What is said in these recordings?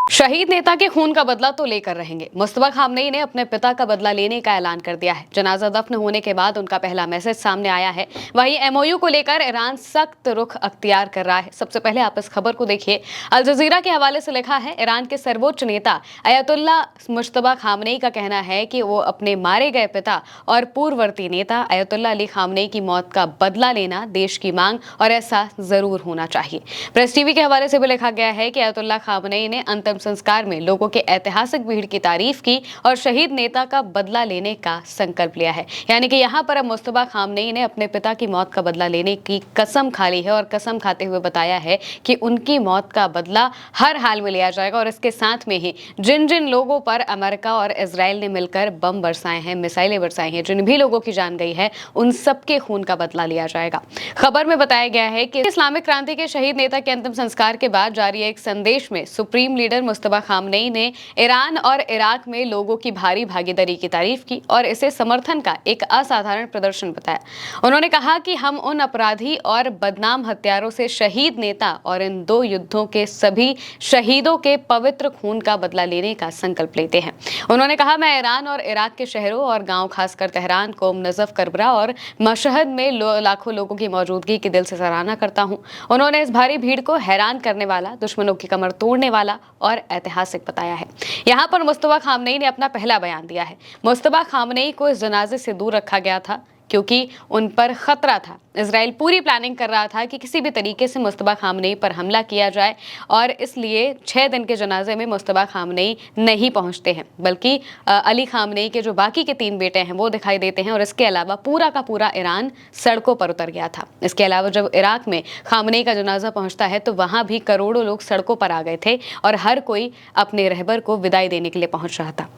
शहीद नेता के खून का बदला तो लेकर रहेंगे। मुस्तफा खामनेई ने अपने पिता का बदला लेने का ऐलान कर दिया है। जनाजा दफन होने के बाद उनका पहला मैसेज सामने आया है। वहीं एमओयू को लेकर ईरान सख्त रुख अख्तियार कर रहा है। सबसे पहले आप इस खबर को देखिए। अल जजीरा के हवाले से लिखा है, ईरान के सर्वोच्च नेता अयतुल्ला मुस्तफा खामनेई का कहना है कि वो अपने मारे गए पिता और पूर्ववर्ती नेता अयतुल्ला अली खामनेई की मौत का बदला लेना देश की मांग और ऐसा जरूर होना चाहिए। प्रेस टीवी के हवाले से भी लिखा गया है कि अयतुल्ला खामनेई ने अंतिम संस्कार में लोगों के ऐतिहासिक भीड़ की तारीफ की और शहीद नेता का बदला लेने का संकल्प लिया है। यानी कि यहाँ पर अब मुस्तफा खामनेई ने अपने पिता की मौत का बदला लेने की कसम खा ली है और कसम खाते हुए बताया है कि उनकी मौत का बदला हर हाल में लिया जाएगा। और इसके साथ में ही जिन जिन लोगों पर अमेरिका और इजराइल ने मिलकर बम बरसाए हैं, मिसाइलें बरसाई हैं, जिन भी लोगों की जान गई है, उन सबके खून का बदला लिया जाएगा। खबर में बताया गया है कि इस्लामिक क्रांति के शहीद नेता के अंतिम संस्कार के बाद जारी एक संदेश में सुप्रीम लीडर मुस्तफा खामनेई ने ईरान और इराक में लोगों की भारी भागीदारी की तारीफ की और इसे समर्थन का एक असाधारण प्रदर्शन बताया। उन्होंने कहा कि हम उन अपराधी और बदनाम हत्यारों से शहीद नेता और इन दो युद्धों के सभी शहीदों के पवित्र खून का बदला लेने का संकल्प लेते हैं। उन्होंने कहा, मैं ईरान और इराक के शहरों और गांव, खासकर तेहरान, कोम, नजफ, करबला और मशहद में लाखों लोगों की मौजूदगी की दिल से सराहना करता हूं। उन्होंने इस भारी भीड़ को हैरान करने वाला, दुश्मनों की कमर तोड़ने वाला और ऐतिहासिक बताया है। यहाँ पर मुस्तफा खामनेई ने अपना पहला बयान दिया है। मुस्तफा खामनेई को इस जनाजे से दूर रखा गया था क्योंकि उन पर खतरा था। इजराइल पूरी प्लानिंग कर रहा था कि किसी भी तरीके से मुस्तफा खामनेई पर हमला किया जाए और इसलिए 6 दिन के जनाजे में मुस्तफा खामनेई नहीं पहुंचते हैं, बल्कि अली खामनेई के जो बाकी के 3 बेटे हैं वो दिखाई देते हैं। और इसके अलावा पूरा का पूरा ईरान सड़कों पर उतर गया था। इसके अलावा जब इराक में खामनेई का जनाजा पहुंचता है तो वहां भी करोड़ों लोग सड़कों पर आ गए थे और हर कोई अपने रहबर को विदाई देने के लिए पहुंच रहा था।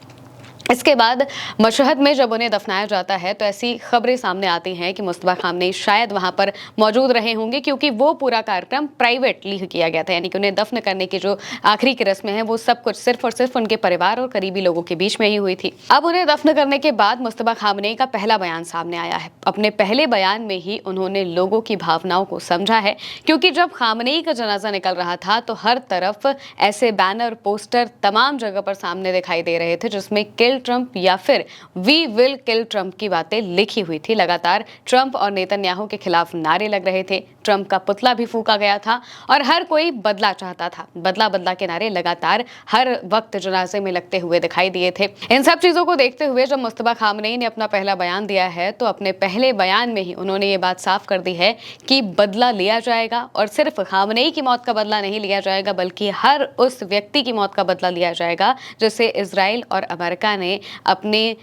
इसके बाद मशहद में जब उन्हें दफनाया जाता है तो ऐसी खबरें सामने आती हैं कि मुस्तफा खामनेई शायद वहां पर मौजूद रहे होंगे, क्योंकि वो पूरा कार्यक्रम प्राइवेटली किया गया था। यानी कि उन्हें दफन करने की जो आखिरी की रस्में हैं वो सब कुछ सिर्फ और सिर्फ उनके परिवार और करीबी लोगों के बीच में ही हुई थी। अब उन्हें दफन करने के बाद मुस्तफा खामनेई का पहला बयान सामने आया है। अपने पहले बयान में ही उन्होंने लोगों की भावनाओं को समझा है, क्योंकि जब खामनेई का जनाजा निकल रहा था तो हर तरफ ऐसे बैनर, पोस्टर तमाम जगह पर सामने दिखाई दे रहे थे जिसमें किल ट्रंप या फिर वी विल किल ट्रंप की बातें लिखी हुई थी। लगातार ट्रंप और नेतन्याहू के खिलाफ नारे लग रहे थे। ट्रंप का पुतला भी फूंका गया था और हर कोई बदला चाहता था। बदला बदला के नारे लगातार हर वक्त जनाजे में लगते हुए दिखाई दिए थे। इन सब चीजों को देखते हुए जब मुस्तफा खामनेई ने अपना पहला बयान दिया है तो अपने पहले बयान में ही उन्होंने ये बात साफ कर दी है कि बदला लिया जाएगा और सिर्फ खामनेई की मौत का बदला नहीं लिया जाएगा, बल्कि हर उस व्यक्ति की मौत का बदला लिया जाएगा जिसे इजराइल और अमेरिका ने अपने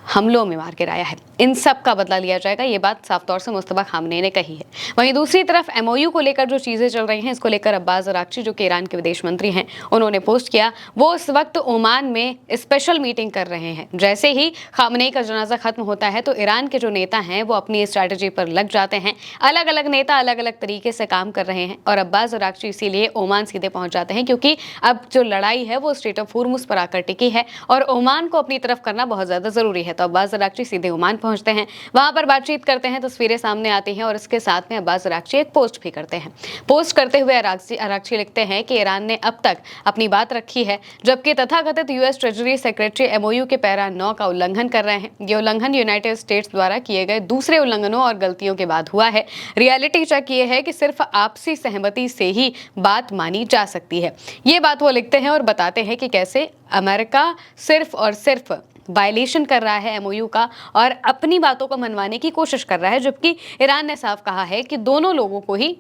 हमलों में मार गिराया है। इन सब का बदला लिया जाएगा, ये बात साफ तौर से मुस्तफा खामनेई ने कही है। वहीं दूसरी तरफ एमओयू को लेकर जो चीजें चल रही हैं, इसको लेकर अब्बास अरागची जो कि ईरान के विदेश मंत्री हैं, उन्होंने पोस्ट किया। वो इस वक्त ओमान में स्पेशल मीटिंग कर रहे हैं। जैसे ही खामनेई का जनाजा खत्म होता है तो ईरान के जो नेता हैं वो अपनी स्ट्रैटेजी पर लग जाते हैं। अलग अलग नेता अलग अलग तरीके से काम कर रहे हैं और अब्बास अरागची इसीलिए ओमान सीधे पहुंच जाते हैं, क्योंकि अब जो लड़ाई है वो स्ट्रेट ऑफ होर्मुज पर आकर टिकी है और ओमान को अपनी तरफ करना बहुत ज्यादा जरूरी है। तो अब्बास अरागची सीधे ओमान पहुंचते हैं, वहां पर बातचीत करते हैं, तस्वीरें सामने आती हैं और इसके साथ में अब्बास अरागची एक पोस्ट भी करते हैं। पोस्ट करते हुए अरागची लिखते हैं कि ईरान ने अब तक अपनी बात रखी है, जबकि तथाकथित यूएस ट्रेजरी सेक्रेटरी एमओयू के पैरा 9 का उल्लंघन कर रहे हैं। ये उल्लंघन यूनाइटेड स्टेट्स द्वारा किए गए दूसरे उल्लंघनों और गलतियों के बाद हुआ है। रियलिटी चेक ये है कि सिर्फ आपसी सहमति से ही बात मानी जा सकती है। ये बात वो लिखते हैं और बताते हैं कि कैसे अमेरिका सिर्फ और सिर्फ वायलेशन कर रहा है एमओयू का और अपनी बातों को मनवाने की कोशिश कर रहा है, जबकि ईरान ने साफ कहा है कि दोनों लोगों को ही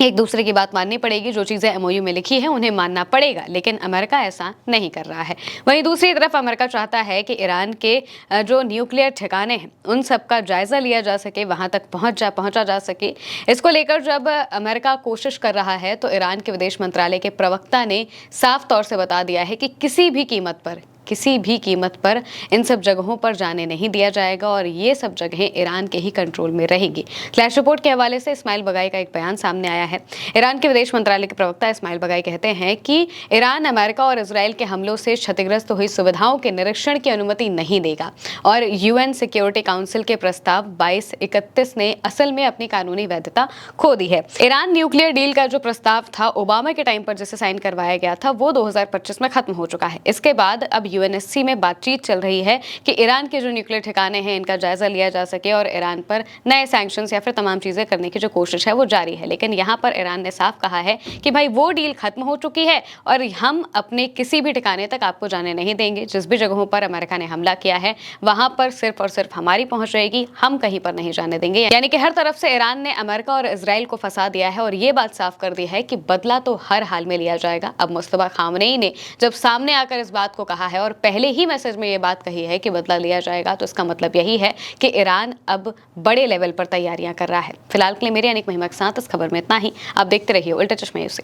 एक दूसरे की बात माननी पड़ेगी। जो चीजें एमओयू में लिखी है उन्हें मानना पड़ेगा, लेकिन अमेरिका ऐसा नहीं कर रहा है। वहीं दूसरी तरफ अमेरिका चाहता है कि ईरान के जो न्यूक्लियर ठिकाने हैं उन सब का जायजा लिया जा सके, वहां तक पहुंचा जा सके। इसको लेकर जब अमेरिका कोशिश कर रहा है तो ईरान के विदेश मंत्रालय के प्रवक्ता ने साफ तौर से बता दिया है कि किसी भी कीमत पर किसी भी कीमत पर इन सब जगहों पर जाने नहीं दिया जाएगा और ये सब जगहें ईरान के ही कंट्रोल में रहेगी। फ्लैश रिपोर्ट के हवाले से इस्माइल बगाई का एक बयान सामने आया है। ईरान के विदेश मंत्रालय के प्रवक्ता इस्माइल बगाई कहते हैं कि ईरान अमेरिका और इजरायल के हमलों से क्षतिग्रस्त हुई सुविधाओं के निरीक्षण की अनुमति नहीं देगा और यूएन सिक्योरिटी काउंसिल के प्रस्ताव 2231 ने असल में अपनी कानूनी वैधता खो दी है। ईरान न्यूक्लियर डील का जो प्रस्ताव था ओबामा के टाइम पर जिसे साइन करवाया गया था वो 2025 में खत्म हो चुका है। इसके बाद अब यूएनएससी में बातचीत चल रही है कि ईरान के जो न्यूक्लियर ठिकाने हैं इनका जायजा लिया जा सके और ईरान पर नए सैंक्शंस या फिर तमाम चीजें करने की जो कोशिश है वो जारी है। लेकिन यहाँ पर ईरान ने साफ कहा है कि भाई वो डील खत्म हो चुकी है और हम अपने किसी भी ठिकाने तक आपको जाने नहीं देंगे। जिस भी जगहों पर अमेरिका ने हमला किया है वहां पर सिर्फ और सिर्फ हमारी पहुंच रहेगी, हम कहीं पर नहीं जाने देंगे। यानी कि हर तरफ से ईरान ने अमेरिका और इजराइल को फंसा दिया है और ये बात साफ कर दी है कि बदला तो हर हाल में लिया जाएगा। अब मुस्तफा खामनेई ने जब सामने आकर इस बात को कहा है और पहले ही मैसेज में ये बात कही है कि बदला लिया जाएगा, तो इसका मतलब यही है कि ईरान अब बड़े लेवल पर तैयारियां कर रहा है। फिलहाल के लिए मेरे अनिक महिमा के साथ इस खबर में इतना ही। आप देखते रहिए उल्टा चश्मा न्यूज़।